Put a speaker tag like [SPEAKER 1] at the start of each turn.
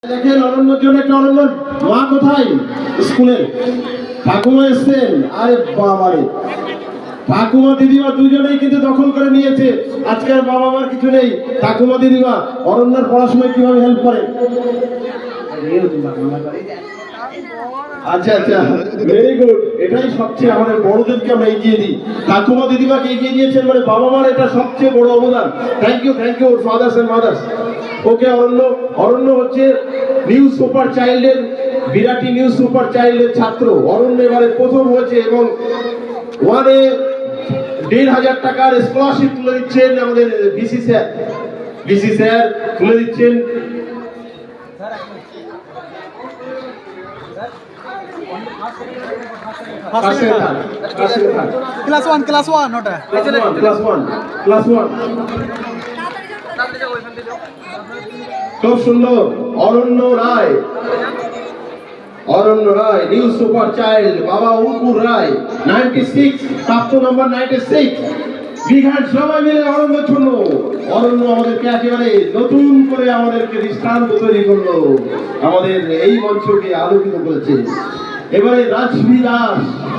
[SPEAKER 1] দেখেন অরণ্যর জন্য একটা অরণ্য মা কোথায় স্কুলে ঠাকুমা এসছেন। আরে বাবারে, ঠাকুমা দিদিমা দুজনেই কিন্তু দখল করে নিয়েছে। আজকের বাবা মার কিছু নেই, ঠাকুমা দিদিমা অরণ্যের পড়াশোনায় কিভাবে হেল্প করে। আচ্ছা আচ্ছা, ভেরি গুড। এটাই সবচেয়ে আমাদের বড়দেরকে আমরা এগিয়ে দিই, ঠাকুমা দিদিমাকে এগিয়ে দিয়েছেন মানে বাবা মার এটা সবচেয়ে বড় অবদান। Thank you fathers and mothers. Okay Aranya হচ্ছে নিউ সুপার চাইল্ডের, বিরাটি নিউ সুপার চাইল্ডের ছাত্র। অরণ্য এবারে প্রথম হয়েছে এবং ওয়ানে 1,500 টাকার স্কলারশিপ তুলে দিচ্ছেন আমাদের ভিসি স্যার তুলে দিচ্ছেন।
[SPEAKER 2] ক্লাস ওয়ান ওটা
[SPEAKER 1] ক্লাস ওয়ান। খুব সুন্দর। অরণ্য রায় নিউ সুপার চাইল্ড, বাবা অঙ্কুর রায় 96, প্রাপ্ত নাম্বার 96। বিঘাট সবাই মিলে অরণ্যের জন্য। অরণ্য আমাদেরকে একেবারে নতুন করে আমাদেরকে দৃষ্টান্ত তৈরি করলো, আমাদের এই মঞ্চকে আলোকিত করেছে। এবারে রাজবি দাস।